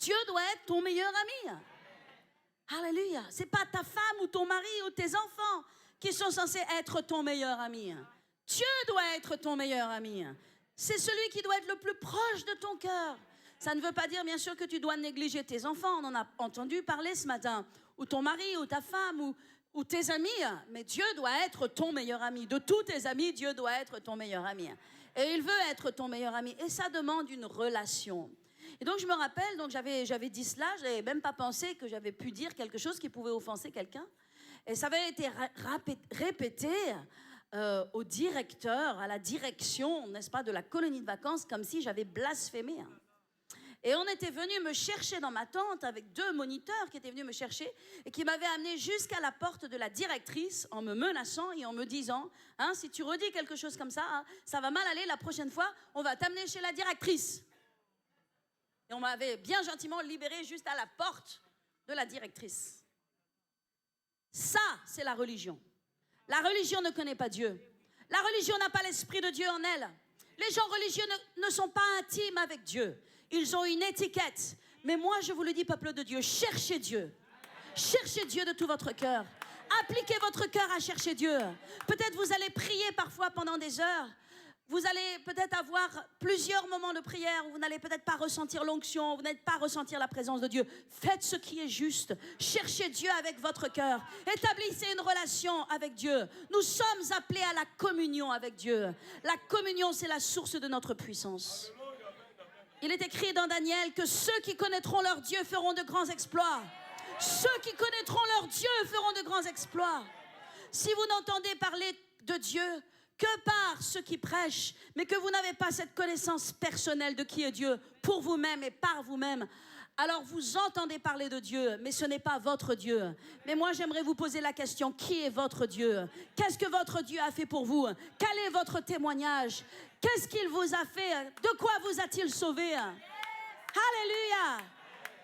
Dieu doit être ton meilleur ami. Alléluia. Ce n'est pas ta femme ou ton mari ou tes enfants qui sont censés être ton meilleur ami. Dieu doit être ton meilleur ami. C'est celui qui doit être le plus proche de ton cœur. Ça ne veut pas dire, bien sûr, que tu dois négliger tes enfants. On en a entendu parler ce matin. Ou ton mari, ou ta femme, ou tes amis. Mais Dieu doit être ton meilleur ami. De tous tes amis, Dieu doit être ton meilleur ami. Et il veut être ton meilleur ami. Et ça demande une relation. Et donc, je me rappelle, donc j'avais dit cela. Je n'avais même pas pensé que j'avais pu dire quelque chose qui pouvait offenser quelqu'un. Et ça avait été répété au directeur, à la direction, n'est-ce pas, de la colonie de vacances, comme si j'avais blasphémé. Et on était venu me chercher dans ma tente avec 2 moniteurs qui étaient venus me chercher et qui m'avaient amené jusqu'à la porte de la directrice en me menaçant et en me disant, hein, si tu redis quelque chose comme ça, hein, ça va mal aller, la prochaine fois, on va t'amener chez la directrice. Et on m'avait bien gentiment libéré juste à la porte de la directrice. Ça, c'est la religion. La religion ne connaît pas Dieu. La religion n'a pas l'esprit de Dieu en elle. Les gens religieux ne sont pas intimes avec Dieu. Ils ont une étiquette. Mais moi, je vous le dis, peuple de Dieu, cherchez Dieu. Cherchez Dieu de tout votre cœur. Appliquez votre cœur à chercher Dieu. Peut-être vous allez prier parfois pendant des heures. Vous allez peut-être avoir plusieurs moments de prière où vous n'allez peut-être pas ressentir l'onction, vous n'allez pas ressentir la présence de Dieu. Faites ce qui est juste. Cherchez Dieu avec votre cœur. Établissez une relation avec Dieu. Nous sommes appelés à la communion avec Dieu. La communion, c'est la source de notre puissance. Il est écrit dans Daniel que ceux qui connaîtront leur Dieu feront de grands exploits. Ceux qui connaîtront leur Dieu feront de grands exploits. Si vous n'entendez parler de Dieu que par ceux qui prêchent, mais que vous n'avez pas cette connaissance personnelle de qui est Dieu pour vous-même et par vous-même, alors vous entendez parler de Dieu, mais ce n'est pas votre Dieu. Mais moi, j'aimerais vous poser la question, qui est votre Dieu? Qu'est-ce que votre Dieu a fait pour vous? Quel est votre témoignage? Qu'est-ce qu'il vous a fait? De quoi vous a-t-il sauvé? Alléluia!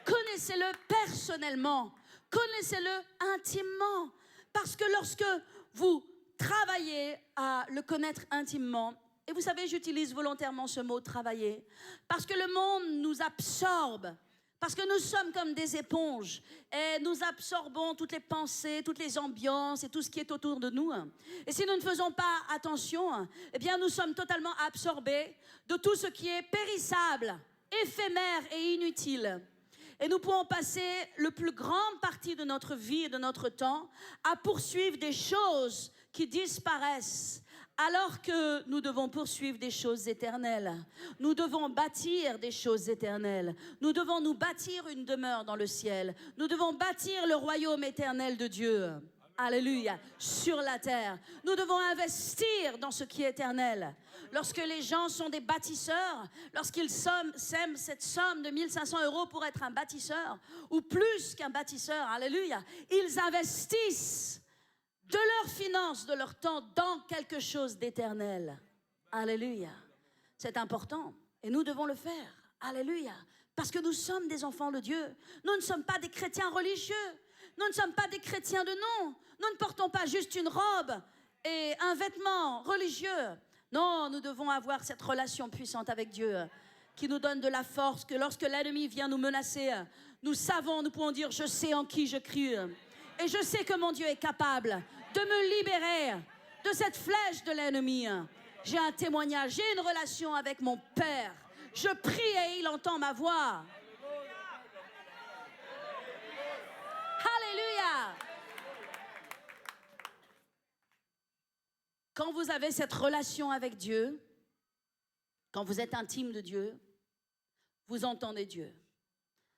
Connaissez-le personnellement, connaissez-le intimement, parce que lorsque vous travaillez à le connaître intimement, et vous savez, j'utilise volontairement ce mot « travailler », parce que le monde nous absorbe, parce que nous sommes comme des éponges, et nous absorbons toutes les pensées, toutes les ambiances et tout ce qui est autour de nous. Et si nous ne faisons pas attention, eh bien nous sommes totalement absorbés de tout ce qui est périssable, éphémère et inutile. Et nous pouvons passer la plus grande partie de notre vie et de notre temps à poursuivre des choses qui disparaissent, alors que nous devons poursuivre des choses éternelles. Nous devons bâtir des choses éternelles. Nous devons nous bâtir une demeure dans le ciel. Nous devons bâtir le royaume éternel de Dieu. Alléluia, sur la terre. Nous devons investir dans ce qui est éternel. Lorsque les gens sont des bâtisseurs, lorsqu'ils sèment cette somme de 1 500 € pour être un bâtisseur, ou plus qu'un bâtisseur, alléluia, ils investissent de leurs finances, de leur temps, dans quelque chose d'éternel. Alléluia. C'est important et nous devons le faire. Alléluia. Parce que nous sommes des enfants de Dieu. Nous ne sommes pas des chrétiens religieux. Nous ne sommes pas des chrétiens de nom. Nous ne portons pas juste une robe et un vêtement religieux. Non, nous devons avoir cette relation puissante avec Dieu qui nous donne de la force, que lorsque l'ennemi vient nous menacer, nous savons, nous pouvons dire, je sais en qui je crie. Et je sais que mon Dieu est capable de me libérer de cette flèche de l'ennemi. J'ai un témoignage, j'ai une relation avec mon Père. Je prie et il entend ma voix. Alléluia. Quand vous avez cette relation avec Dieu, quand vous êtes intime de Dieu, vous entendez Dieu.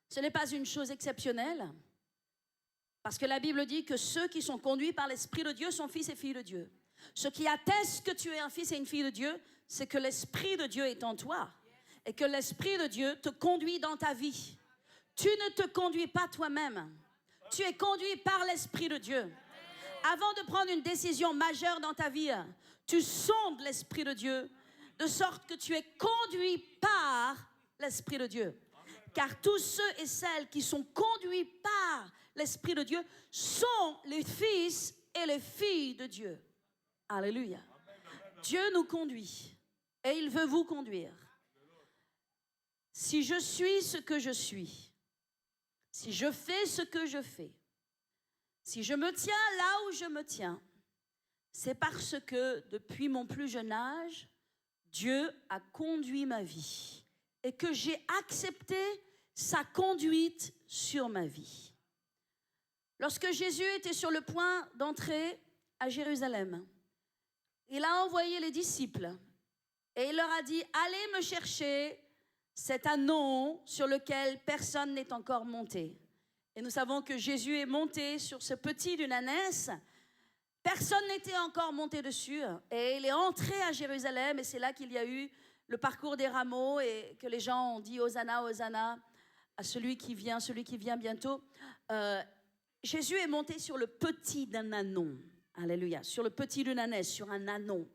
Ce n'est pas une chose exceptionnelle. Parce que la Bible dit que ceux qui sont conduits par l'Esprit de Dieu sont fils et filles de Dieu. Ce qui atteste que tu es un fils et une fille de Dieu, c'est que l'Esprit de Dieu est en toi. Et que l'Esprit de Dieu te conduit dans ta vie. Tu ne te conduis pas toi-même. Tu es conduit par l'Esprit de Dieu. Avant de prendre une décision majeure dans ta vie, tu sondes l'Esprit de Dieu, de sorte que tu es conduit par l'Esprit de Dieu. Car tous ceux et celles qui sont conduits par l'Esprit de Dieu sont les fils et les filles de Dieu. Alléluia. Dieu nous conduit et il veut vous conduire. Si je suis ce que je suis, si je fais ce que je fais, si je me tiens là où je me tiens, c'est parce que depuis mon plus jeune âge, Dieu a conduit ma vie et que j'ai accepté sa conduite sur ma vie. Lorsque Jésus était sur le point d'entrer à Jérusalem, il a envoyé les disciples et il leur a dit « Allez me chercher cet ânon sur lequel personne n'est encore monté. » Et nous savons que Jésus est monté sur ce petit d'une ânesse. Personne n'était encore monté dessus. Et il est entré à Jérusalem et c'est là qu'il y a eu le parcours des rameaux et que les gens ont dit « Hosanna, Hosanna » à celui qui vient bientôt. Jésus est monté sur le petit d'un ânon. Alléluia. Sur le petit d'une ânesse, sur un ânon.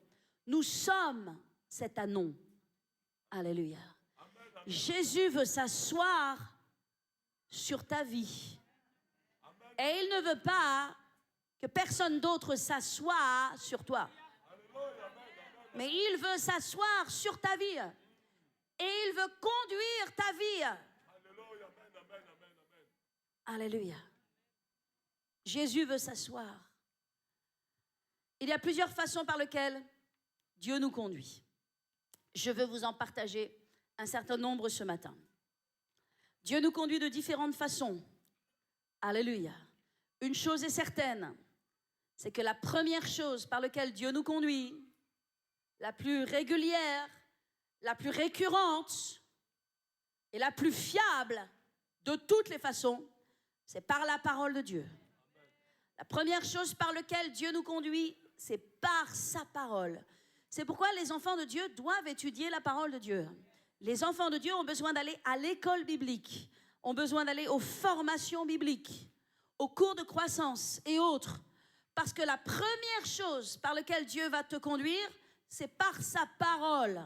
Nous sommes cet ânon. Alléluia. Jésus veut s'asseoir sur ta vie. Et il ne veut pas que personne d'autre s'assoie sur toi. Mais il veut s'asseoir sur ta vie. Et il veut conduire ta vie. Alléluia. Jésus veut s'asseoir. Il y a plusieurs façons par lesquelles Dieu nous conduit. Je veux vous en partager un certain nombre ce matin. Dieu nous conduit de différentes façons. Alléluia. Une chose est certaine, c'est que la première chose par laquelle Dieu nous conduit, la plus régulière, la plus récurrente et la plus fiable de toutes les façons, c'est par la parole de Dieu. La première chose par laquelle Dieu nous conduit, c'est par sa parole. C'est pourquoi les enfants de Dieu doivent étudier la parole de Dieu. Les enfants de Dieu ont besoin d'aller à l'école biblique, ont besoin d'aller aux formations bibliques, aux cours de croissance et autres. Parce que la première chose par laquelle Dieu va te conduire, c'est par sa parole.